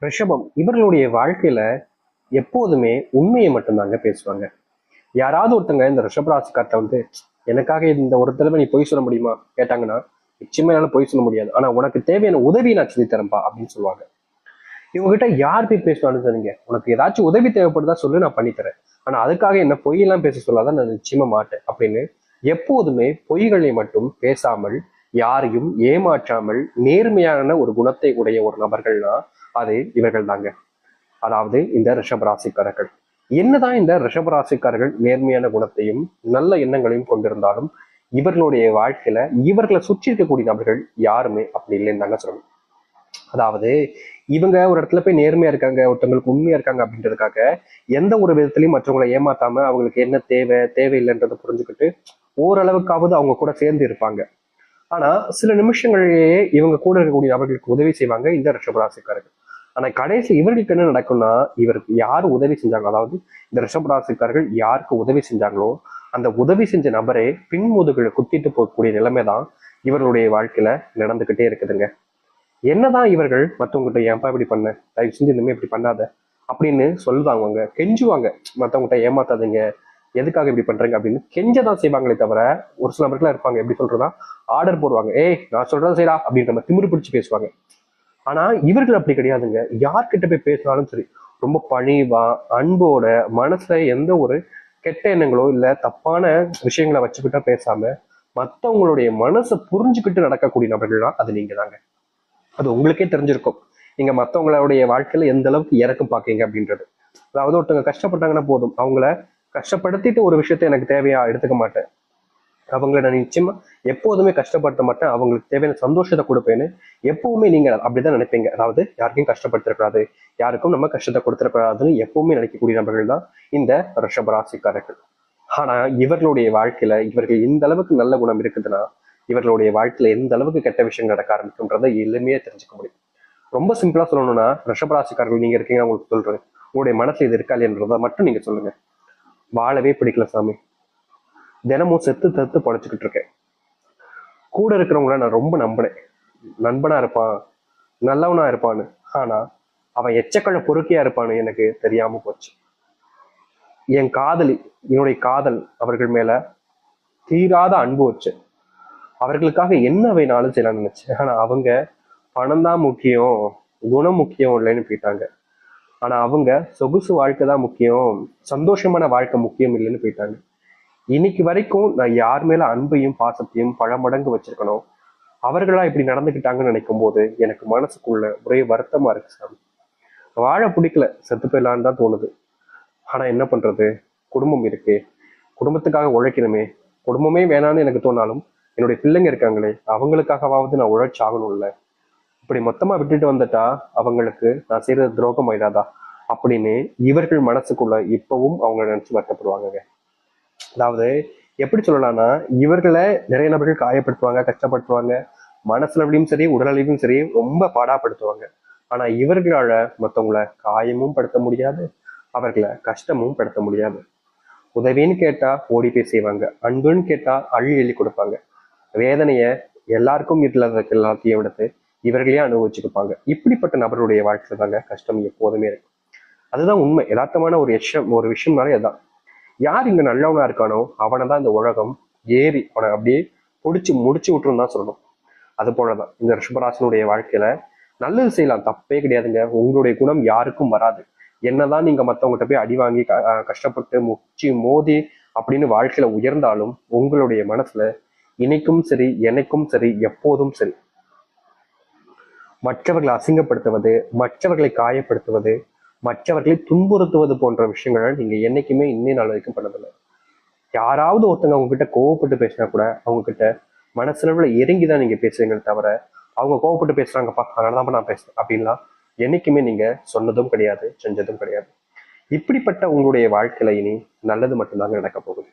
ரிஷபம் இவர்களுடைய வாழ்க்கையில எப்போதுமே உண்மையை மட்டும்தாங்க பேசுவாங்க. யாராவது ஒருத்தங்க இந்த ரிஷபராசிக்கார்ட்ட வந்து எனக்காக இந்த ஒரு தடவை நீ பொய் சொல்ல முடியுமா கேட்டாங்கன்னா, நிச்சயமா என்னால பொய் சொல்ல முடியாது, ஆனா உனக்கு தேவையான உதவி நான் சொல்லி தரேன்பா அப்படின்னு சொல்லுவாங்க. இவங்க கிட்ட யார் போய் பேசணும்னு சரிங்க, உனக்கு ஏதாச்சும் உதவி தேவைப்படுதா சொல்லு, நான் பண்ணித்தரேன். ஆனா அதுக்காக என்ன பொய்யெல்லாம் பேச சொல்லாத, நான் நிச்சயமா மாட்டேன் அப்படின்னு எப்போதுமே பொய்களை மட்டும் பேசாமல், யாரையும் ஏமாற்றாமல் நேர்மையான ஒரு குணத்தை உடைய ஒரு நபர்கள்னா அது இவர்கள் தாங்க. அதாவது இந்த ரிஷபராசிக்காரர்கள். என்னதான் இந்த ரிஷபராசிக்காரர்கள் நேர்மையான குணத்தையும் நல்ல எண்ணங்களையும் கொண்டிருந்தாலும் இவர்களுடைய வாழ்க்கையில இவர்களை சுற்றி இருக்கக்கூடிய நபர்கள் யாருமே அப்படி இல்லைன்னு தாங்க சொல்லணும். அதாவது இவங்க ஒரு இடத்துல போய் நேர்மையா இருக்காங்க, ஒருத்தவங்களுக்கு உண்மையா இருக்காங்க அப்படின்றதுக்காக எந்த ஒரு விதத்திலையும் மற்றவங்களை ஏமாத்தாம அவங்களுக்கு என்ன தேவை தேவையில்லைன்றதை புரிஞ்சுக்கிட்டு ஓரளவுக்காவது அவங்க கூட சேர்ந்து இருப்பாங்க. ஆனா சில நிமிஷங்களிலேயே இவங்க கூட இருக்கக்கூடிய நபர்களுக்கு உதவி செய்வாங்க இந்த ரிஷபராசிக்காரர்கள். ஆனா கடைசி இவர்களுக்கு என்ன நடக்கும்னா, இவருக்கு யார் உதவி செஞ்சாங்க, அதாவது இந்த ரிஷபராசிக்காரர்கள் யாருக்கு உதவி செஞ்சாங்களோ அந்த உதவி செஞ்ச நபரே பின்முதுகளை குத்திட்டு போகக்கூடிய நிலைமை தான் இவர்களுடைய வாழ்க்கையில நடந்துகிட்டே இருக்குதுங்க. என்னதான் இவர்கள் மற்றவங்ககிட்ட ஏன்பா இப்படி பண்ண, தயவு செஞ்சு இனிமே இப்படி பண்ணாத அப்படின்னு சொல்லுவாங்க, அவங்க கெஞ்சுவாங்க. மற்றவங்ககிட்ட ஏமாத்தாதீங்க, எதுக்காக இப்படி பண்றீங்க அப்படின்னு கெஞ்சதான் செய்வாங்களே தவிர, ஒரு சில நபர்களா இருப்பாங்க எப்படி சொல்றதா, ஆர்டர் போடுவாங்க, ஏய் நான் சொல்றதை செய்டா அப்படின்ற மாதிரி திமிரு பிடிச்சு பேசுவாங்க. ஆனா இவர்கள் அப்படி கிடையாதுங்க. யார்கிட்ட போய் பேசினாலும் சரி, ரொம்ப பணிவா அன்போட மனசுல எந்த ஒரு கெட்ட எண்ணங்களோ இல்ல தப்பான விஷயங்களை வச்சுக்கிட்டா பேசாம மத்தவங்களுடைய மனசை புரிஞ்சுக்கிட்டு நடக்கக்கூடிய நபர்கள்லாம் அது நீங்க தாங்க. அது உங்களுக்கே தெரிஞ்சிருக்கும், நீங்க மத்தவங்களுடைய வாழ்க்கையில எந்த அளவுக்கு இறக்கம் பாக்கீங்க அப்படின்றது. அதாவது ஒருத்தவங்க கஷ்டப்பட்டாங்கன்னா போதும், அவங்கள கஷ்டப்படுத்திட்டு ஒரு விஷயத்த எனக்கு தேவையா எடுத்துக்க மாட்டேன், அவங்கள நான் நிச்சயமா எப்போதுமே கஷ்டப்படுத்த மாட்டேன், அவங்களுக்கு தேவையான சந்தோஷத்தை கொடுப்பேன்னு எப்பவுமே நீங்க அப்படிதான் நினைப்பீங்க. அதாவது யாருக்கையும் கஷ்டப்படுத்திடக்கூடாது, யாருக்கும் நம்ம கஷ்டத்தை கொடுத்துடக்கூடாதுன்னு எப்பவுமே நினைக்கக்கூடிய நபர்கள் தான் இந்த ரிஷபராசிக்காரர்கள். ஆனா இவர்களுடைய வாழ்க்கையில இவர்கள் இந்த அளவுக்கு நல்ல குணம் இருக்குதுன்னா இவர்களுடைய வாழ்க்கையில எந்த அளவுக்கு கெட்ட விஷயங்கள் நடக்க ஆரம்பிக்கும்ன்றதை எளிமையா தெரிஞ்சுக்க முடியும். ரொம்ப சிம்பிளா சொல்லணும்னா, ரிஷபராசிக்காரர்கள் நீங்க இருக்கீங்க, உங்களுக்கு சொல்றேன், உங்களுடைய மனசுல இது இருக்கா இல்லைன்றதை மட்டும் நீங்க சொல்லுங்க. வாழவே பிடிக்கல சாமி, தினமும் செத்து செத்து பொழைச்சிக்கிட்டு இருக்கேன், கூட இருக்கிறவங்கள நான் ரொம்ப நம்பினேன், நண்பனா இருப்பான், நல்லவனா இருப்பான்னு, ஆனா அவன் எச்சக்கள்ள பொறுக்கியா இருப்பான்னு எனக்கு தெரியாம போச்சு. என் காதலி, என்னுடைய காதல் அவர்கள் மேல தீராத அன்பு வச்சு அவர்களுக்காக என்ன வேணாலும் செய்யலாம்னு நினைச்சேன். ஆனா அவங்க பணம் தான் முக்கியம், குணம் முக்கியம் இல்லைன்னு போயிட்டாங்க. ஆனா அவங்க சொகுசு வாழ்க்கை தான் முக்கியம், சந்தோஷமான வாழ்க்கை முக்கியம் இல்லைன்னு போயிட்டாங்க. இன்னைக்கு வரைக்கும் நான் யார் மேல அன்பையும் பாசத்தையும் பல மடங்கு வச்சிருக்கணும், அவர்களா இப்படி நடந்துக்கிட்டாங்கன்னு நினைக்கும் போது எனக்கு மனசுக்குள்ள ஒரே வருத்தமா இருக்கு சாமி. வாழ பிடிக்கல, செத்து போயிடலான்னு தான் தோணுது. ஆனா என்ன பண்றது, குடும்பம் இருக்கு, குடும்பத்துக்காக உழைக்கணுமே. குடும்பமே வேணான்னு எனக்கு தோணாலும் என்னுடைய பிள்ளைங்க இருக்காங்களே, அவங்களுக்காகவாவது நான் உழைச்சாகணும்ல. இப்படி மொத்தமா விட்டுட்டு வந்துட்டா அவங்களுக்கு நான் செய்யறது துரோகம் ஆயிடாதா அப்படின்னு இவர்கள் மனசுக்குள்ள இப்பவும் அவங்க நினைச்சு வருத்தப்படுவாங்க. அதாவது எப்படி சொல்லலாம்னா, இவர்களை நிறைய நபர்கள் காயப்படுத்துவாங்க, கஷ்டப்படுத்துவாங்க, மனசுலயும் சரி உடலளவிலும் சரி ரொம்ப பாடாப்படுத்துவாங்க. ஆனா இவர்களால மற்றவங்களை காயமும் படுத்த முடியாது, அவர்களை கஷ்டமும் படுத்த முடியாது. உதவின்னு கேட்டா ஓடி போய் செய்வாங்க, அன்புன்னு கேட்டா அள்ளி எள்ளி கொடுப்பாங்க, வேதனைய எல்லாருக்கும் இல்லாத எல்லாத்தையும் எடுத்து இவர்களே அனுபவிச்சுக்குப்பாங்க. இப்படிப்பட்ட நபருடைய வாழ்க்கையில தாங்க கஷ்டம் எப்போதுமே இருக்கு. அதுதான் உண்மை, யதார்த்தமான ஒரு விஷயம்னாலே அதுதான். யார் இங்க நல்லவனா இருக்கானோ அவனை தான் இந்த உலகம் ஏறி அவனை அப்படியே பிடிச்சி முடிச்சு விட்டுரும் தான் சொல்லணும். அது போலதான் இந்த ரிஷபராசனுடைய வாழ்க்கையில நல்லது செய்யலாம், தப்பே கிடையாதுங்க. உங்களுடைய குணம் யாருக்கும் வராது. என்னதான் நீங்க மத்தவங்ககிட்ட போய் அடி வாங்கி கஷ்டப்பட்டு முச்சி மோதி அப்படின்னு வாழ்க்கையில உயர்ந்தாலும் உங்களுடைய மனசுல இன்னைக்கும் சரி என்னைக்கும் சரி எப்போதும் சரி மற்றவர்களை அசிங்கப்படுத்துவது, மற்றவர்களை காயப்படுத்துவது, மற்றவர்களை துன்புறுத்துவது போன்ற விஷயங்களை நீங்க என்னைக்குமே இன்னே நாள் வரைக்கும் பண்ணதில்லை. யாராவது ஒருத்தங்க அவங்க கிட்ட கோவப்பட்டு பேசினா கூட அவங்க கிட்ட மனசுல இறங்கிதான் நீங்க பேசுறீங்க தவிர, அவங்க கோவப்பட்டு பேசுறாங்கப்பா அதனாலதான் நான் பேசுறேன் அப்படின்லாம் என்னைக்குமே நீங்க சொன்னதும் கிடையாது, செஞ்சதும் கிடையாது. இப்படிப்பட்ட உங்களுடைய வாழ்க்கையில இனி நல்லது மட்டும்தாங்க நடக்க போகுது.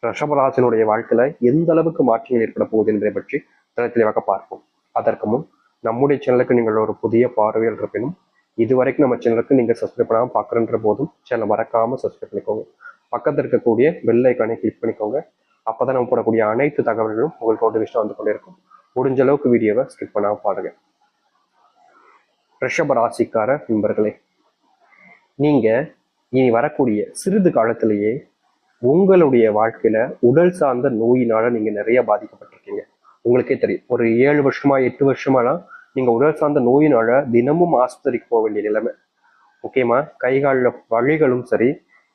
ரிஷபராசினுடைய வாழ்க்கையில எந்த அளவுக்கு மாற்றங்கள் ஏற்பட போகுது என்பதை பற்றி தெளிவாக பார்ப்போம். அதற்கு முன் நம்முடைய சேனலுக்கு நீங்கள் ஒரு புதிய பார்வையில் இருப்பினும் இதுவரைக்கும் நம்ம சேனலுக்கு நீங்க சப்ஸ்கிரைப் பண்ணாமல் பார்க்குறன்ற போதும் சேனலை மறக்காம சப்ஸ்கிரைப் பண்ணிக்கோங்க. பக்கத்தில் இருக்கக்கூடிய பெல் ஐக்கானை கிளிக் பண்ணிக்கோங்க. அப்பதான் நம்ம போடக்கூடிய அனைத்து தகவல்களும் உங்களுக்கு நோட்டிஃபிகேஷன் வந்து கொண்டே இருக்கும். முடிஞ்ச அளவுக்கு வீடியோவை ஸ்கிப் பண்ணாமல் பாருங்க. ரிஷப ராசிக்கார நண்பர்களே, நீங்க இனி வரக்கூடிய சிறிது காலத்திலேயே உங்களுடைய வாழ்க்கையில உடல் சார்ந்த நோயினால நீங்க நிறைய பாதிக்கப்பட்டிருக்கீங்க. உங்களுக்கே தெரியும், ஒரு 7 வருஷமா 8 வருஷமாலாம் நீங்க உடல் சார்ந்த நோயினால தினமும் ஆஸ்பத்திரிக்கு போக வேண்டிய நிலைமை. முக்கியமா கை காலில் வலிகளும் சரி,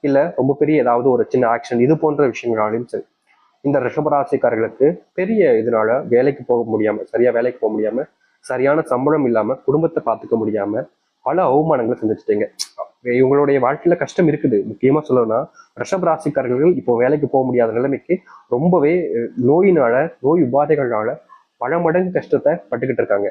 இல்ல ரொம்ப பெரிய ஏதாவது ஒரு சின்ன ஆக்ஷன் இது போன்ற விஷயங்களாலையும் சரி, இந்த ரிஷபராசிக்காரர்களுக்கு பெரிய இதனால வேலைக்கு போக முடியாம, சரியா வேலைக்கு போக முடியாம, சரியான சம்பளம் இல்லாம, குடும்பத்தை பார்த்துக்க முடியாம பல அவமானங்களை சந்திச்சிட்டீங்க. இவங்களுடைய வாழ்க்கையில கஷ்டம் இருக்குது. முக்கியமா சொல்லணும்னா ரிஷபராசிக்காரர்கள் இப்போ வேலைக்கு போக முடியாத நிலைமைக்கு ரொம்பவே நோயினால, நோய் உபாதைகள்னால பல மடங்கு கஷ்டத்தை பட்டுக்கிட்டு இருக்காங்க.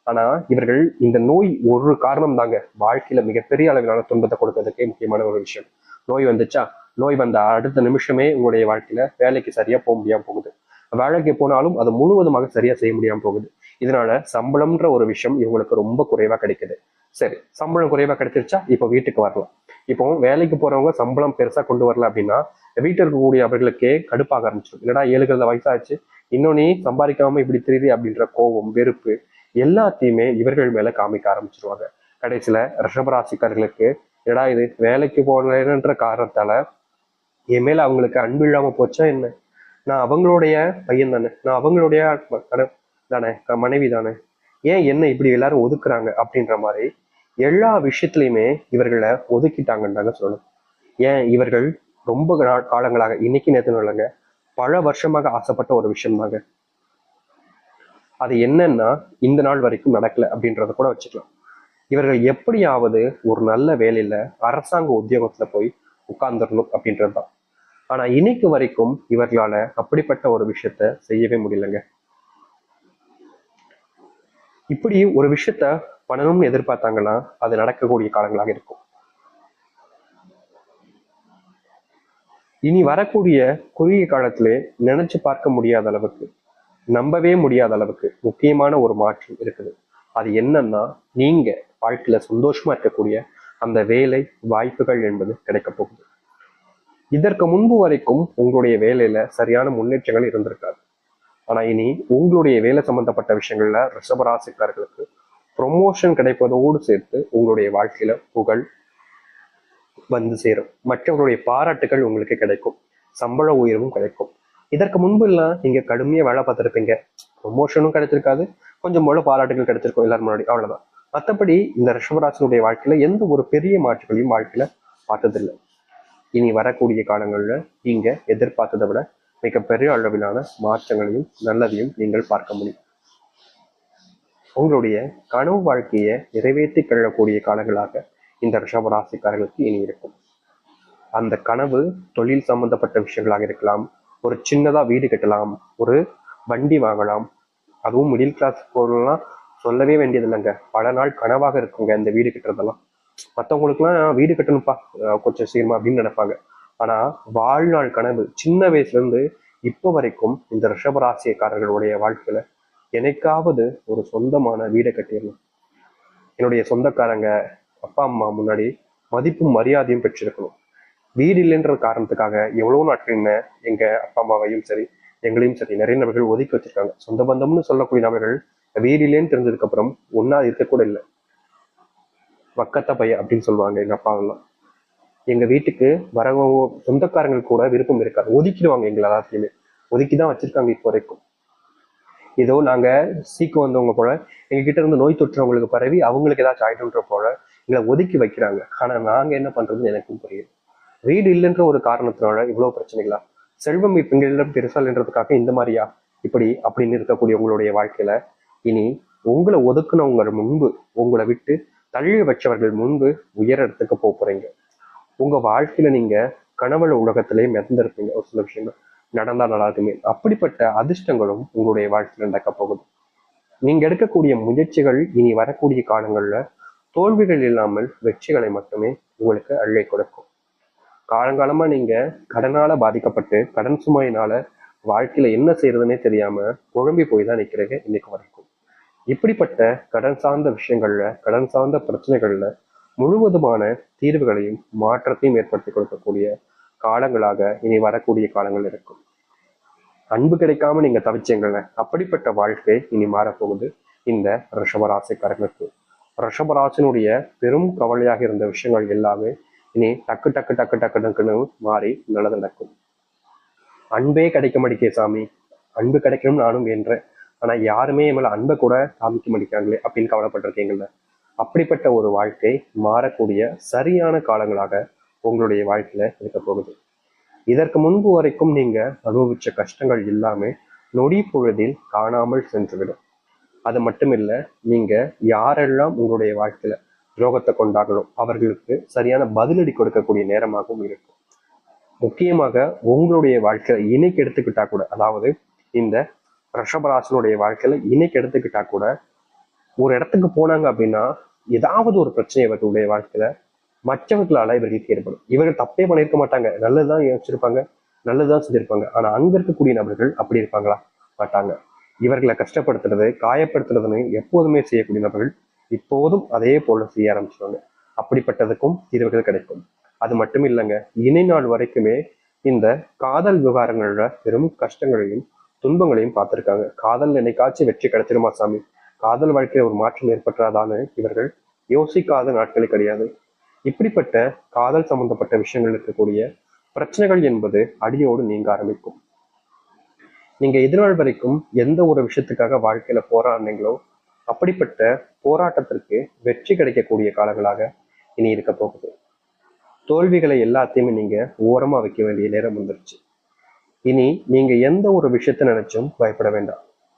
ஆனா இவர்கள் இந்த நோய் ஒரு காரணம் தாங்க வாழ்க்கையில மிகப்பெரிய அளவிலான துன்பத்தை கொடுக்கறதுக்கே முக்கியமான ஒரு விஷயம். நோய் வந்துச்சா, நோய் வந்த அடுத்த நிமிஷமே உங்களுடைய வாழ்க்கையில வேலைக்கு சரியா போக முடியாம போகுது. வேலைக்கு போனாலும் அது முழுவதுமாக சரியா செய்ய முடியாம போகுது. இதனால சம்பளம்ன்ற ஒரு விஷயம் இவங்களுக்கு ரொம்ப குறைவா கிடைக்குது. சரி, சம்பளம் குறைவா கிடைச்சிருச்சா, இப்போ வீட்டுக்கு வரலாம். இப்போ வேலைக்கு போறவங்க சம்பளம் பெருசா கொண்டு வரல அப்படின்னா வீட்டில் இருக்கக்கூடிய அவர்களுக்கே கடுப்பாக ஆரம்பிச்சிடும். என்னடா 7 வயசாச்சு, இன்னும் நீ சம்பாதிக்காம இப்படி தெரியுது அப்படின்ற கோபம், வெறுப்பு எல்லாத்தையுமே இவர்கள் மேல காமிக்க ஆரம்பிச்சிருவாங்க. கடைசியில ரிஷபராசிக்காரர்களுக்கு என்னடா இது வேலைக்கு போனன்ற காரணத்தால என் மேல அவங்களுக்கு அன்பு இல்லாம போச்சா என்ன, நான் அவங்களுடைய பையன் தானே, நான் அவங்களுடைய தானே, மனைவி தானே, ஏன் என்ன இப்படி எல்லாரும் ஒதுக்குறாங்க அப்படின்ற மாதிரி எல்லா விஷயத்திலையுமே இவர்களை ஒதுக்கிட்டாங்கன்னு தாங்க சொல்லணும். ஏன் இவர்கள் ரொம்ப காலங்களாக, இன்னைக்கு நேற்று இல்லைங்க, பல வருஷமாக ஆசைப்பட்ட ஒரு விஷயம் தாங்க. அது என்னன்னா இந்த நாள் வரைக்கும் நடக்கல அப்படின்றத கூட வச்சுக்கலாம். இவர்கள் எப்படியாவது ஒரு நல்ல வேலையில அரசாங்க உத்தியோகத்துல போய் உட்கார்ந்துடணும் அப்படின்றதுதான். ஆனா இன்னைக்கு வரைக்கும் இவர்களால அப்படிப்பட்ட ஒரு விஷயத்த செய்யவே முடியலங்க. இப்படி ஒரு விஷயத்த பண்ணணும்னு எதிர்பார்த்தாங்கன்னா அது நடக்கக்கூடிய காலங்களாக இருக்கும். இனி வரக்கூடிய குறுகிய காலத்திலே நினைச்சு பார்க்க முடியாத அளவுக்கு, நம்பவே முடியாத அளவுக்கு முக்கியமான ஒரு மாற்றம் இருக்குது. அது என்னன்னா, நீங்க வாழ்க்கையில சந்தோஷமா இருக்கக்கூடிய அந்த வேலை வாய்ப்புகள் என்பது கிடைக்க போகுது. இதற்கு முன்பு வரைக்கும் உங்களுடைய வேலையில சரியான முன்னேற்றங்கள் இருந்திருக்காது. ஆனா இனி உங்களுடைய வேலை சம்பந்தப்பட்ட விஷயங்கள்ல ரிஷபராசிக்காரர்களுக்கு ப்ரொமோஷன் கிடைப்பதோடு சேர்த்து உங்களுடைய வாழ்க்கையில புகழ் வந்து சேரும். மற்றவர்களுடைய பாராட்டுகள் உங்களுக்கு கிடைக்கும். சம்பள உயர்வும் கிடைக்கும். இதற்கு முன்பு எல்லாம் நீங்க கடுமையா வேலை பார்த்துருப்பீங்க, ப்ரொமோஷனும் கிடைச்சிருக்காது, கொஞ்சம் போல பாராட்டுகள் கிடைச்சிருக்கும் எல்லாரும் முன்னாடி, அவ்வளவுதான். மற்றபடி இந்த ரிஷபராசினுடைய வாழ்க்கையில எந்த ஒரு பெரிய மாற்றங்களையும் வாழ்க்கையில பார்த்ததில்லை. இனி வரக்கூடிய காலங்கள்ல நீங்க எதிர்பார்த்ததை விட மிகப்பெரிய அளவிலான மாற்றங்களையும் நல்லதையும் நீங்கள் பார்க்க முடியும். உங்களுடைய கனவு வாழ்க்கையை நிறைவேற்றி கொள்ளக்கூடிய காலங்களாக இந்த ரிஷபராசிக்காரர்களுக்கு இனி இருக்கும். அந்த கனவு தொழில் சம்பந்தப்பட்ட விஷயங்களாக இருக்கலாம், ஒரு சின்னதா வீடு கட்டலாம், ஒரு வண்டி வாங்கலாம். அதுவும் மிடில் கிளாஸ் பொருள்லாம் சொல்லவே வேண்டியது இல்லைங்க, பல நாள் கனவாக இருக்குங்க இந்த வீடு கட்டுறதெல்லாம். மற்றவங்களுக்குலாம் வீடு கட்டணும்ப்பா கொஞ்சம் சீக்கிரமா அப்படின்னு நினைப்பாங்க. ஆனா வாழ்நாள் கனவு சின்ன வயசுல இருந்து இப்போ வரைக்கும் இந்த ரிஷபராசியக்காரர்களுடைய வாழ்க்கையில எனக்காவது ஒரு சொந்தமான வீடை கட்டிடணும், என்னுடைய சொந்தக்காரங்க அப்பா அம்மா முன்னாடி மதிப்பும் மரியாதையும் பெற்றிருக்கணும். வீடு இல்லைன்ற காரணத்துக்காக எவ்வளவு நாட்கள் எங்க அப்பா அம்மாவையும் சரி எங்களையும் சரி நிறைய நபர்கள் ஒதுக்கி வச்சிருக்காங்க. சொந்த பந்தம்னு சொல்லக்கூடிய நபர்கள் வீடு இல்லைன்னு தெரிஞ்சதுக்கு அப்புறம் ஒன்னா இருக்க கூட இல்லை, வக்கத்த பையன் அப்படின்னு சொல்லுவாங்க எங்க அப்பாவெல்லாம். எங்க வீட்டுக்கு வர சொந்தக்காரங்களுக்கு கூட விருப்பம் இருக்காது, ஒதுக்கிடுவாங்க எங்களை எல்லாத்தையுமே, ஒதுக்கிதான் வச்சிருக்காங்க இப்போ வரைக்கும். ஏதோ நாங்க சீக்கிரம் வந்தவங்க போல எங்க கிட்ட இருந்து நோய் தொற்றுவங்களுக்கு பரவி அவங்களுக்கு ஏதாச்சும் ஆயிடும்ன்ற போல எங்களை ஒதுக்கி வைக்கிறாங்க. ஆனா நாங்க என்ன பண்றதுன்னு எனக்கும் புரியுது. வீடு இல்லைன்ற ஒரு காரணத்தினால இவ்வளவு பிரச்சனைகளா, செல்வம் இப்ப எங்களிடம் பெருசால்ன்றதுக்காக இந்த மாதிரியா, இப்படி அப்படின்னு இருக்கக்கூடிய உங்களுடைய வாழ்க்கையில இனி உங்களை ஒதுக்குனவங்க முன்பு, உங்களை விட்டு தள்ளி வச்சவர்கள் முன்பு உயர இடத்துக்கு போறீங்க. உங்க வாழ்க்கையில நீங்க கனவுல உலகத்திலேயே மிதந்திருப்பீங்க. ஒரு சில விஷயங்கள் நடந்தா நல்லா இருக்குமே, அப்படிப்பட்ட அதிர்ஷ்டங்களும் உங்களுடைய வாழ்க்கையில நடக்க போகுது. நீங்க எடுக்கக்கூடிய முயற்சிகள் இனி வரக்கூடிய காலங்கள்ல தோல்விகள் இல்லாமல் வெற்றிகளை மட்டுமே உங்களுக்கு அள்ளி கொடுக்கும். காலங்காலமா நீங்க கடனால பாதிக்கப்பட்டு கடன் சுமையினால வாழ்க்கையில என்ன செய்யறதுன்னே தெரியாம குழம்பி போய் தான் நிக்கிறீங்க இன்னைக்கு வரைக்கும். இப்படிப்பட்ட கடன் சார்ந்த விஷயங்கள்ல, கடன் சார்ந்த பிரச்சனைகள்ல முழுவதுமான தீர்வுகளையும் மாற்றத்தையும் ஏற்படுத்தி கொடுக்கக்கூடிய காலங்களாக இனி வரக்கூடிய காலங்கள் இருக்கும். அன்பு கிடைக்காம நீங்க தவிச்சீங்கல்ல, அப்படிப்பட்ட வாழ்க்கை இனி மாறப்போகுது இந்த ரிஷபராசிக்காரர்களுக்கு. ரிஷபராசினுடைய பெரும் கவலையாக இருந்த விஷயங்கள் எல்லாமே இனி டக்கு டக்கு டக்கு டக்கு டக்குன்னு மாறி நல்லது நடக்கும். அன்பே கிடைக்க மாட்டேக்கே சாமி, அன்பு கிடைக்கணும்னு நானும் வேண்டேன், ஆனா யாருமே என் மேல அன்பை கூட காமிக்க மாட்டேங்காங்களே அப்படின்னு கவலைப்பட்டிருக்கீங்கல்ல, அப்படிப்பட்ட ஒரு வாழ்க்கை மாறக்கூடிய சரியான காலங்களாக உங்களுடைய வாழ்க்கையில இருக்க போகுது. இதற்கு முன்பு வரைக்கும் நீங்க அனுபவிச்ச கஷ்டங்கள் எல்லாமே நொடி பொழுதில் காணாமல் சென்றுவிடும். அது மட்டும் இல்ல, நீங்க யாரெல்லாம் உங்களுடைய வாழ்க்கையில துரோகத்தை கொண்டார்களோ அவர்களுக்கு சரியான பதிலடி கொடுக்கக்கூடிய நேரமாகவும் இருக்கும். முக்கியமாக உங்களுடைய வாழ்க்கையில இன்னைக்கு எடுத்துக்கிட்டா கூட, அதாவது இந்த ரிஷபராசினுடைய வாழ்க்கையில இன்னைக்கு எடுத்துக்கிட்டா கூட, ஒரு இடத்துக்கு போனாங்க அப்படின்னா ஏதாவது ஒரு பிரச்சனை இவர்களுடைய வாழ்க்கையில மற்றவர்களால இவர்களுக்கு ஏற்படும். இவர்கள் தப்பே பண்ணியிருக்க மாட்டாங்க, நல்லதுதான் யோசிச்சிருப்பாங்க, நல்லதுதான் செஞ்சிருப்பாங்க. ஆனா அங்க இருக்கக்கூடிய நபர்கள் அப்படி இருப்பாங்களா? மாட்டாங்க. இவர்களை கஷ்டப்படுத்துறது, காயப்படுத்துறதுன்னு எப்போதுமே செய்யக்கூடிய நபர்கள் இப்போதும் அதே போல செய்ய ஆரம்பிச்சுவாங்க. அப்படிப்பட்டதுக்கும் தீர்வுகள் கிடைக்கும். அது மட்டும் இல்லைங்க, இனி நாள் வரைக்குமே இந்த காதல் விவகாரங்கள்ல பெரும் கஷ்டங்களையும் துன்பங்களையும் பார்த்திருக்காங்க. காதல் என்னைக்காச்சும் வெற்றி கிடைச்சிருமா சாமி, காதல் வாழ்க்கையில ஒரு மாற்றம் ஏற்பட்டாதான்னு இவர்கள் யோசிக்காத நாட்களே கிடையாது. இப்படிப்பட்ட காதல் சம்பந்தப்பட்ட விஷயங்கள் இருக்கக்கூடிய பிரச்சனைகள் என்பது அடியோடு நீங்க ஆரம்பிக்கும். நீங்க இதுநாள் வரைக்கும் எந்த ஒரு விஷயத்துக்காக வாழ்க்கையில போராடினீங்களோ அப்படிப்பட்ட போராட்டத்திற்கு வெற்றி கிடைக்கக்கூடிய காலங்களாக இனி இருக்க போகுது. தோல்விகளை எல்லாத்தையுமே நீங்க ஓரமா வைக்க வேண்டிய நேரம் வந்துருச்சு. இனி நீங்க எந்த ஒரு விஷயத்த நினைச்சும் பயப்பட வேண்டாம்.